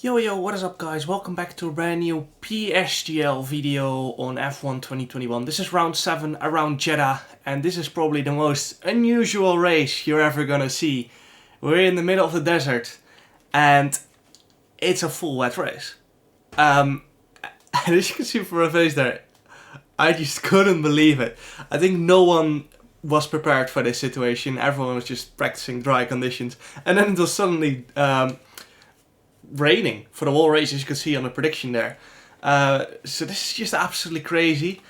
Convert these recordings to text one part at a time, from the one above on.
Yo, what is up guys? Welcome back to a brand new PSGL video on F1 2021. This is round 7 around Jeddah, and this is probably the most unusual race you're ever gonna see. We're in the middle of the desert, and it's a full wet race. And as you can see from my face there, I just couldn't believe it. I think no one was prepared for this situation. Everyone was just practicing dry conditions, and then it was suddenly raining for the whole race, as you can see on the prediction there. So this is just absolutely crazy.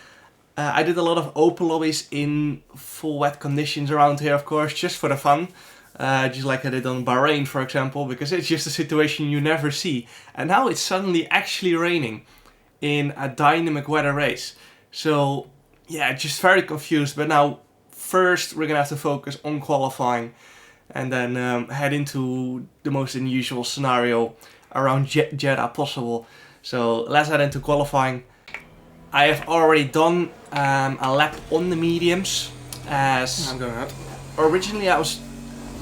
I did a lot of open lobbies in full wet conditions around here, of course, just for the fun. Just like I did on Bahrain, for example, because it's just a situation you never see. And now it's suddenly actually raining in a dynamic weather race. So yeah, just very confused. But now first we're gonna have to focus on qualifying, and then head into the most unusual scenario around Jeddah possible. So let's head into qualifying. I have already done a lap on the mediums, as I'm going out. Originally I was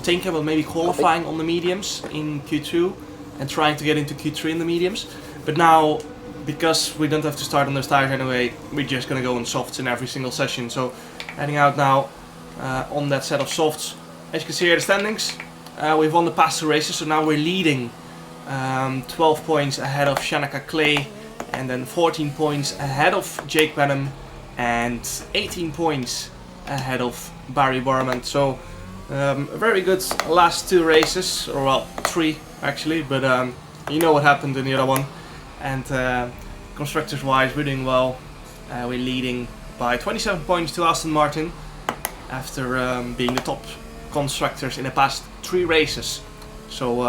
thinking about maybe qualifying on the mediums in Q2 and trying to get into Q3 in the mediums. But now, because we don't have to start on those tires anyway, we're just gonna go on softs in every single session. So heading out now on that set of softs. As you can see here, the standings, we've won the past 2 races, so now we're leading 12 points ahead of Shanaka Clay, and then 14 points ahead of Jake Benham, and 18 points ahead of Barry Borman. So a very good last 2 races, or well, 3 actually, but you know what happened in the other one. And constructors wise, we're doing well. We're leading by 27 points to Aston Martin after being the top constructors in the past 3 races. So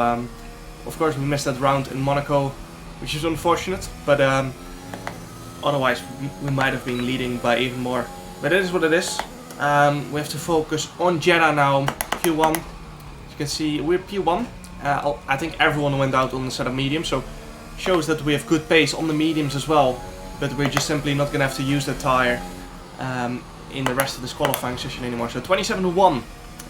of course we missed that round in Monaco, which is unfortunate, but otherwise we might have been leading by even more. But it is what it is. We have to focus on Jeddah now, Q1. As you can see, we're P1. I think everyone went out on the set of mediums, so shows that we have good pace on the mediums as well, but we're just simply not gonna have to use that tire in the rest of this qualifying session anymore. So 27.1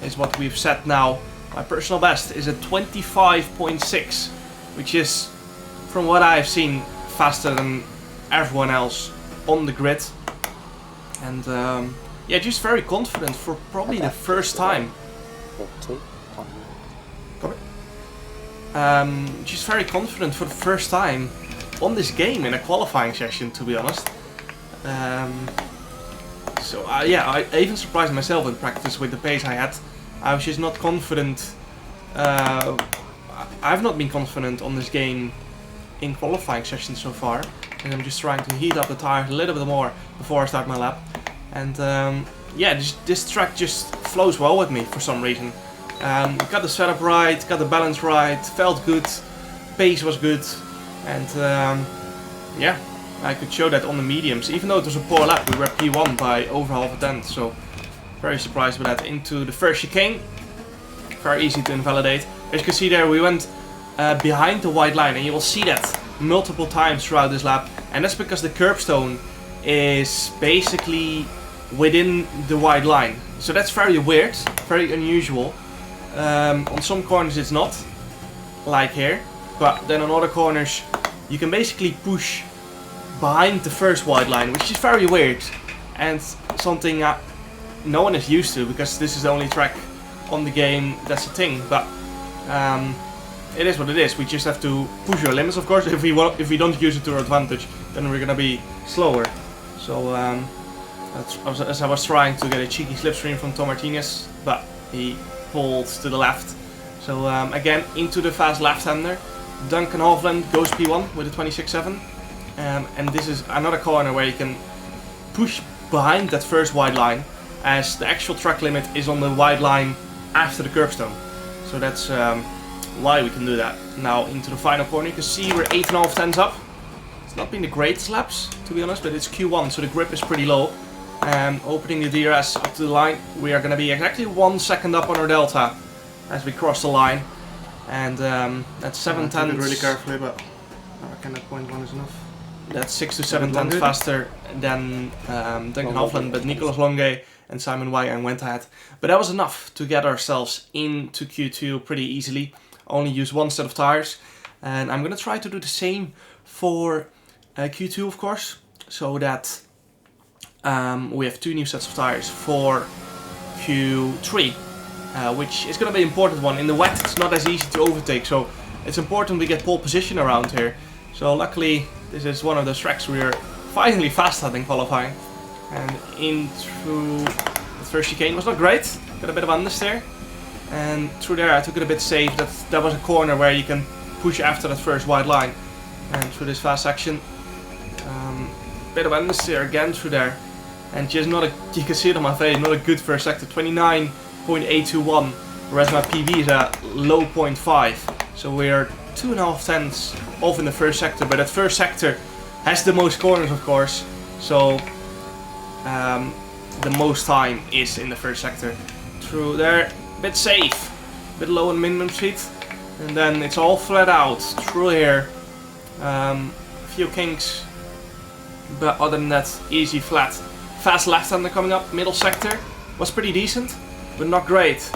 is what we've set now. My personal best is at 25.6, which is, from what I've seen, faster than everyone else on the grid. And yeah, just very confident for probably the first time. Just very confident for the first time on this game in a qualifying session, to be honest. So yeah, I even surprised myself in practice with the pace I had. I was just not confident. I've not been confident on this game in qualifying sessions so far, and I'm just trying to heat up the tires a little bit more before I start my lap. And yeah, this track just flows well with me for some reason. Got the setup right, got the balance right, felt good, pace was good, and yeah, I could show that on the mediums. Even though it was a poor lap, we were P1 by over half a tenth, so very surprised with that. Into the first chicane, very easy to invalidate. As you can see there, we went behind the white line, and you will see that multiple times throughout this lap, and that's because the curbstone is basically within the white line. So that's very weird, very unusual. On some corners it's not, like here, but then on other corners you can basically push behind the first white line, which is very weird, and something no one is used to, because this is the only track on the game that's a thing. But it is what it is. We just have to push our limits, of course. If we don't use it to our advantage, then we're gonna be slower. So as I was trying to get a cheeky slipstream from Tom Martinez, but he pulled to the left. So again, into the fast left-hander. Duncan Hovland goes P1 with a 26.7. And this is another corner where you can push behind that first white line, as the actual track limit is on the white line after the curbstone. So that's why we can do that. Now into the final corner, you can see we're 8.5 tenths up. It's not been the greatest laps, to be honest, but it's Q1, so the grip is pretty low. Opening the DRS up to the line, we are going to be exactly 1 second up on our delta as we cross the line. And that's 7 tenths. Really carefully, but I reckon that 0.1 is enough. That's 6 to 7 tenths faster than Duncan Hovland, but Nicolas Longue and Simon Weyand went ahead. But that was enough to get ourselves into Q2 pretty easily. Only used 1 set of tires. And I'm gonna try to do the same for Q2, of course, so that we have 2 new sets of tires for Q3, which is gonna be an important one. In the wet, it's not as easy to overtake, so it's important we get pole position around here. So luckily, this is one of those tracks we are finally fast at in qualifying. And in through the first chicane was not great, got a bit of understeer. And through there I took it a bit safe, that was a corner where you can push after that first wide line. And through this fast section, bit of understeer again through there. And just not a, you can see it on my face, not a good first sector, 29.821, whereas my PB is a low 0.5. So we are 2.5 tenths off in the first sector, but that first sector has the most corners, of course. So the most time is in the first sector. Through there, a bit safe, a bit low on minimum speed, and then it's all flat out through here. Few kinks, but other than that, easy flat. Fast left-hander coming up, middle sector was pretty decent, but not great.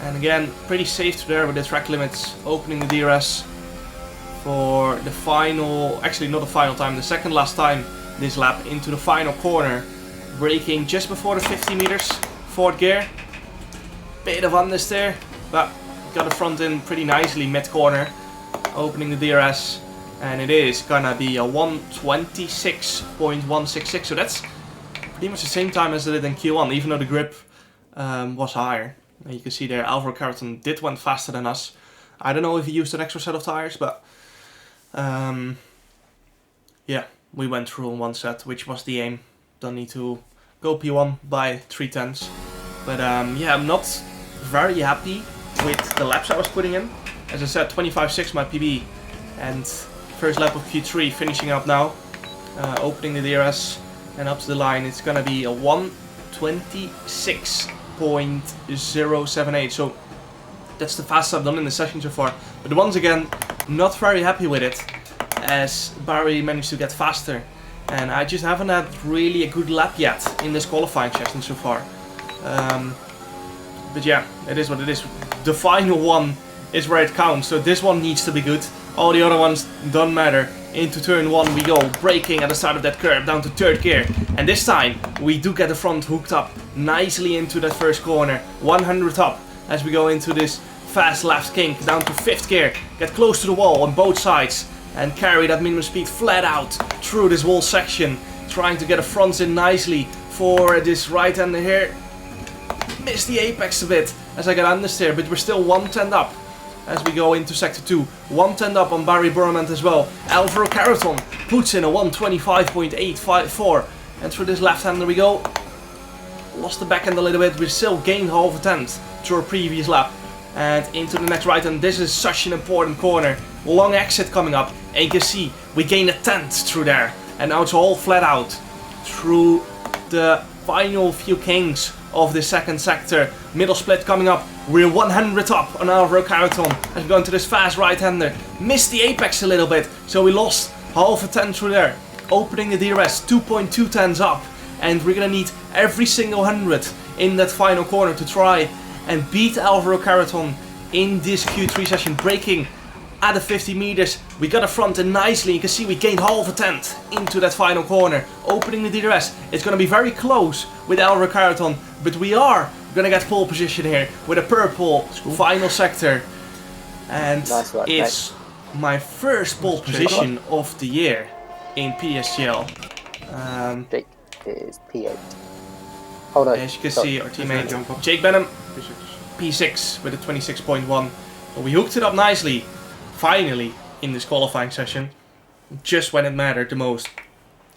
And again, pretty safe through there with the track limits, opening the DRS for the final, actually not the final time, the second last time this lap into the final corner. Braking just before the 50 meters, 4th gear. Bit of understeer, but got the front in pretty nicely mid-corner. Opening the DRS, and it is gonna be a 1:26.166, so that's pretty much the same time as it did in Q1, even though the grip was higher. And you can see there, Alvaro Carreton did went faster than us. I don't know if he used an extra set of tires, but yeah, we went through in one set, which was the aim. Don't need to go P1 by 3 tenths. But yeah, I'm not very happy with the laps I was putting in. As I said, 25.6 my PB, and first lap of Q3 finishing up now. Opening the DRS and up to the line, it's gonna be a 1:26.078. So that's the fastest I've done in the session so far. But once again, not very happy with it, as Barry managed to get faster. And I just haven't had really a good lap yet in this qualifying session so far. But yeah, it is what it is. The final one is where it counts, so this one needs to be good. All the other ones don't matter. Into turn 1 we go, braking at the start of that curve, down to 3rd gear. And this time, we do get the front hooked up nicely into that first corner. 100 up as we go into this fast left kink, down to 5th gear. Get close to the wall on both sides and carry that minimum speed flat out through this wall section. Trying to get a front in nicely for this right-hander here. Missed the apex a bit as I got understeer, but we're still 1/10 up as we go into sector 2. 1/10 up on Barry Burmant as well. Alvaro Carreton puts in a 1:25.854, and through this left-hander we go. Lost the back end a little bit, we still gained half a tenth through our previous lap. And into the next right, and this is such an important corner. Long exit coming up, and you can see we gain a tenth through there. And now it's all flat out through the final few kinks of the second sector. Middle split coming up, we're 100 up on Alvaro Carreton as we go into this fast right-hander. Missed the apex a little bit, so we lost half a tenth through there. Opening the DRS, 2.2 tenths up, and we're gonna need every single 100 in that final corner to try and beat Alvaro Carreton in this Q3 session. Braking at the 50 meters, we got a front in nicely. You can see we gained half a tenth into that final corner. Opening the DRS, it's going to be very close with Alvaro Carreton, but we are going to get pole position here with a purple final sector. And nice work, it's my first pole position of the year in PSGL. Jake is P8. Hold on. As you can see, our teammate Jake Benham, P6 with a 26.1. But we hooked it up nicely, finally, in this qualifying session, just when it mattered the most.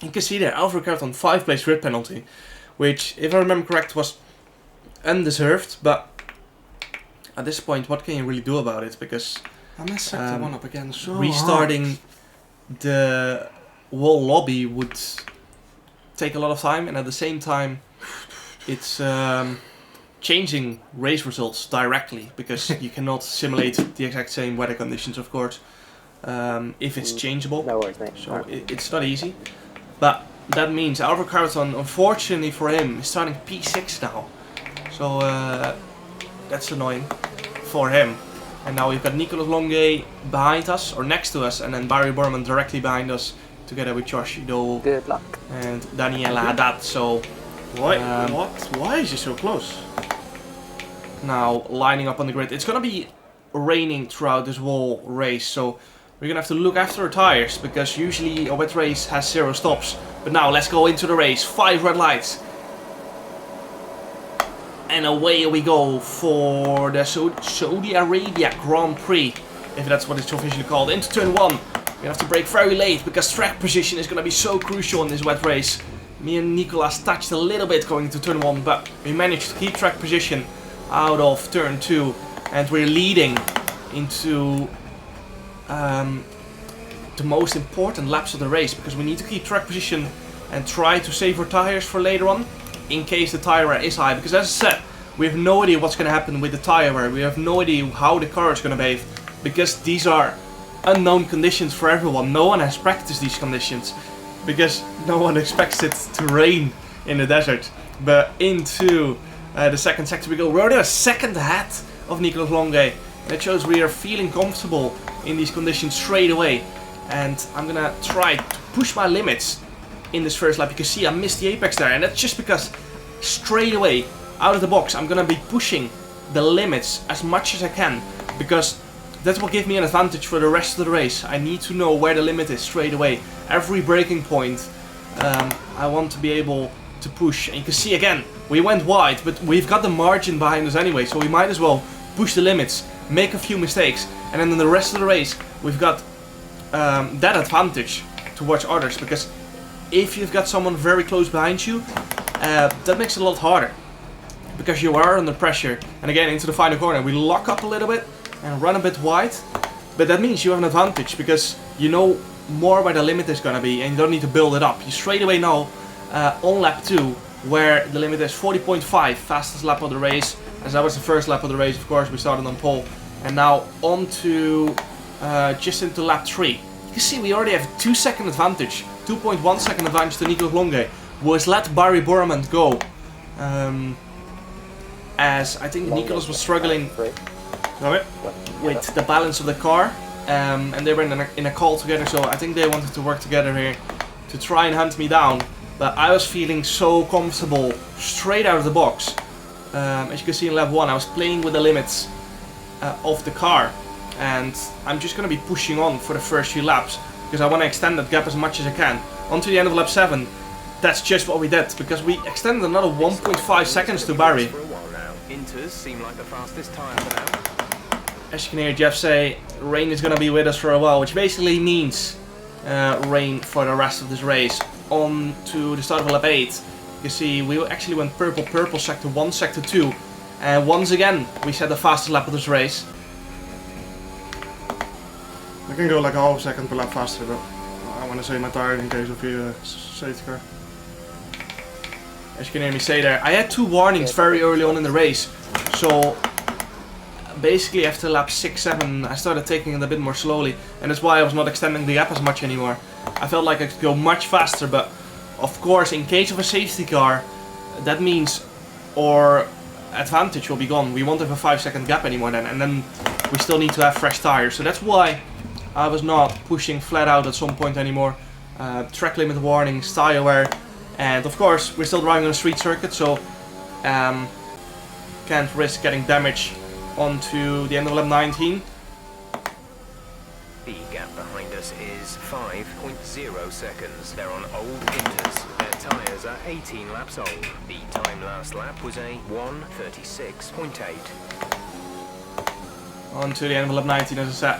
You can see there, Alvaro Carreton 5-place grid penalty, which, if I remember correct, was undeserved, but at this point, what can you really do about it? Because I messed sector 1 up again so restarting hard. The whole lobby would take a lot of time, and at the same time, it's changing race results directly, because you cannot simulate the exact same weather conditions, of course, if it's changeable. No worries, mate. So it's not easy. But that means Alvaro Carreton, unfortunately for him, is starting P6 now. So that's annoying for him. And now we've got Nicolas Longuet behind us, or next to us, and then Barry Borman directly behind us, together with Josh Ido Good luck. and Daniela Haddad. So, Why is he so close? now lining up on the grid. It's gonna be raining throughout this whole race, so we're gonna have to look after our tires, because usually a wet race has 0 stops. But now let's go into the race. 5 red lights. And away we go for the Saudi Arabia Grand Prix, if that's what it's officially called. Into turn 1. We're gonna have to brake very late, because track position is gonna be so crucial in this wet race. Me and Nicolas touched a little bit going into turn 1, but we managed to keep track position out of turn 2. And we're leading into the most important laps of the race, because we need to keep track position and try to save our tires for later on, in case the tire wear is high. Because as I said, we have no idea what's going to happen with the tire wear. We have no idea how the car is going to behave, because these are unknown conditions for everyone. No one has practiced these conditions, because no one expects it to rain in the desert. But into the second sector we go. We're already a second ahead of Nicolas Longuet. That shows we are feeling comfortable in these conditions straight away. And I'm gonna try to push my limits in this first lap. You can see I missed the apex there, and that's just because straight away out of the box I'm gonna be pushing the limits as much as I can, because that will give me an advantage for the rest of the race. I need to know where the limit is straight away. Every braking point I want to be able to push. And you can see again, we went wide, but we've got the margin behind us anyway, so we might as well push the limits, make a few mistakes, and then in the rest of the race we've got that advantage towards others, because if you've got someone very close behind you, that makes it a lot harder, because you are under pressure. And again, into the final corner we lock up a little bit and run a bit wide, but that means you have an advantage, because you know more where the limit is gonna be and you don't need to build it up. You straight away know on lap 2 where the limit is. 40.5, fastest lap of the race, as that was the first lap of the race. Of course, we started on pole, and now on to just into lap 3. You can see we already have a 2-second advantage, 2.1 second advantage to Nicolas Longuet, who has let Barry Borman go, as I think Nicolas was struggling with the balance of the car, and they were in a call together, so I think they wanted to work together here to try and hunt me down. But I was feeling so comfortable straight out of the box. As you can see in lap 1, I was playing with the limits of the car, and I'm just going to be pushing on for the first few laps, because I want to extend that gap as much as I can. On to the end of lap 7, that's just what we did, because we extended another 1.5 seconds to Barry. As you can hear Jeff say, rain is going to be with us for a while, which basically means rain for the rest of this race. On to the start of lap 8, you can see we actually went purple, sector 1, sector 2, and once again we set the fastest lap of this race. I can go like a half second per lap faster, but I want to save my tire in case of the safety car. As you can hear me say there, I had 2 warnings very early on in the race, so basically after lap 6-7 I started taking it a bit more slowly, and that's why I was not extending the gap as much anymore. I felt like I could go much faster, but of course in case of a safety car, that means our advantage will be gone. We won't have a 5-second gap anymore then, and then we still need to have fresh tires. So that's why I was not pushing flat out at some point anymore. Track limit warnings, tire wear, and of course we're still driving on a street circuit, so can't risk getting damage onto the end of lap 19. The gap behind us is 5.0 seconds. They're on old Inters. Their tyres are 18 laps old. The time last lap was a 1:36.8. On to the end of lap 19, as I said,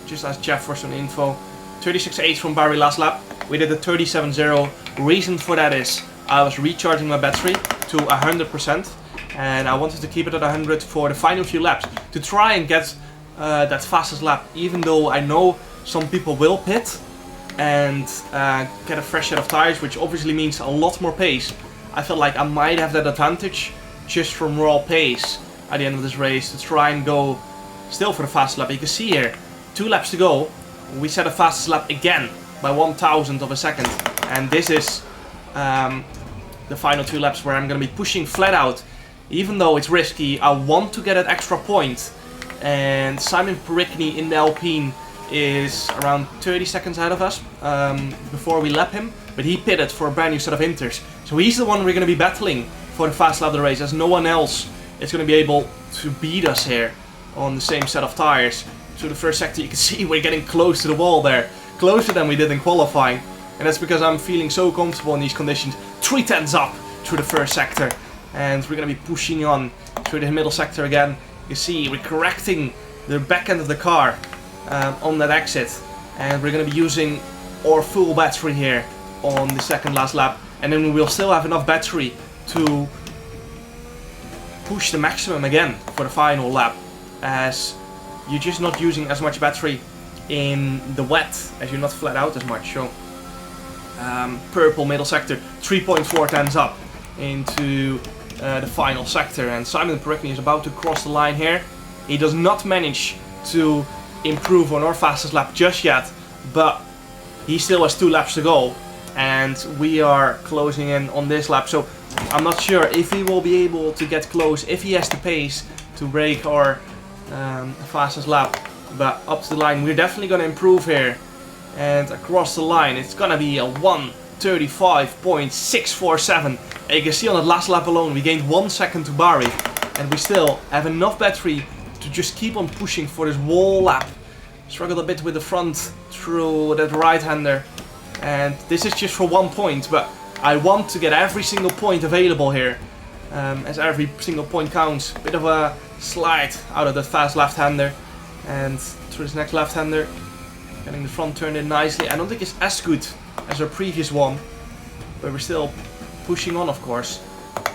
just asked Jeff for some info. 36.8 from Barry last lap. We did a 37.0. Reason for that is I was recharging my battery to 100%, and I wanted to keep it at 100 for the final few laps to try and get that fastest lap, even though I know some people will pit and get a fresh set of tires, which obviously means a lot more pace. I felt like I might have that advantage just from raw pace at the end of this race to try and go still for the fastest lap. You can see here, 2 laps to go, we set a fastest lap again by 1,000 of a second, and this is the final 2 laps where I'm going to be pushing flat out. Even though it's risky, I want to get an extra point and Simon Pericny in the Alpine is around 30 seconds ahead of us before we lap him, but he pitted for a brand new set of inters. So he's the one we're going to be battling for the fast lap of the race, as no one else is going to be able to beat us here on the same set of tires. So the first sector, you can see we're getting close to the wall there, closer than we did in qualifying, and that's because I'm feeling so comfortable in these conditions. 3/10 up through the first sector, and we're going to be pushing on through the middle sector again. You see we're correcting the back end of the car on that exit, and we're going to be using our full battery here on the second last lap, and then we will still have enough battery to push the maximum again for the final lap, as you're just not using as much battery in the wet, as you're not flat out as much. So purple middle sector, 3.4 tenths up into the final sector, and Simon Pericny is about to cross the line here. He does not manage to improve on our fastest lap just yet, but he still has 2 laps to go, and we are closing in on this lap. So I'm not sure if he will be able to get close, if he has the pace to break our fastest lap, but up to the line we're definitely going to improve here, and across the line it's going to be a 1:35.647. and you can see on that last lap alone we gained 1 second to Barry, and we still have enough battery to just keep on pushing for this wall lap. Struggled a bit with the front through that right-hander, and this is just for 1 point, but I want to get every single point available here, as every single point counts. Bit of a slide out of that fast left-hander, and through this next left-hander, getting the front turned in nicely. I don't think it's as good as our previous one, but we're still pushing on, of course,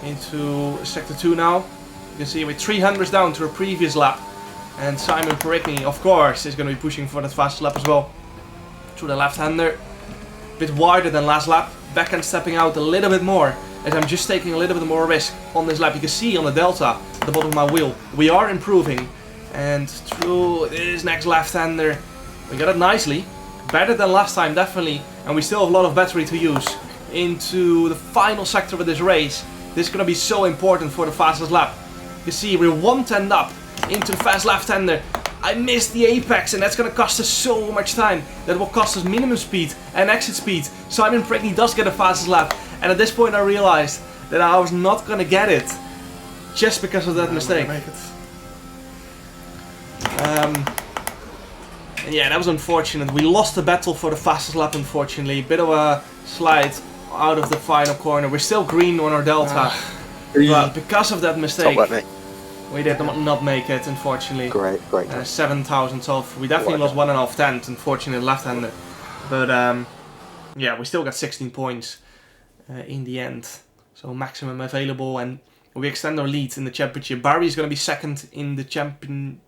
into sector 2 now. You can see we're 300s down to our previous lap, and Simon Pericny, of course, is going to be pushing for that fast lap as well. Through the left-hander, a bit wider than last lap, backhand stepping out a little bit more, as I'm just taking a little bit more risk on this lap. You can see on the delta at the bottom of my wheel, we are improving, and through this next left-hander, we got it nicely, better than last time definitely, and we still have a lot of battery to use into the final sector of this race. This is going to be so important for the fastest lap. You can see we're 1/10 up into the fast left-hander. I missed the apex, and that's going to cost us so much time. That will cost us minimum speed and exit speed. Simon Pericny does get the fastest lap, and at this point I realized that I was not going to get it just because of that mistake. Yeah, that was unfortunate. We lost the battle for the fastest lap, unfortunately. Bit of a slide out of the final corner. We're still green on our delta, but because of that mistake, we did not make it, unfortunately. Great. 7,000 off. We definitely lost 1.5 tenths, unfortunately, left-hander. But yeah, we still got 16 points in the end. So maximum available, and we extend our lead in the championship. Barry's going to be second in the championship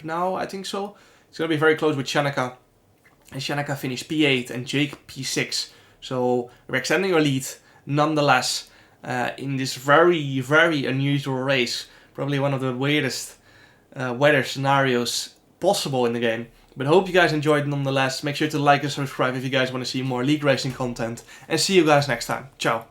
now, I think so. It's going to be very close with Shanaka. And Shanaka finished P8 and Jake P6. So we're extending our lead nonetheless in this very, very unusual race. Probably one of the weirdest weather scenarios possible in the game. But I hope you guys enjoyed nonetheless. Make sure to like and subscribe if you guys want to see more League Racing content. And see you guys next time. Ciao.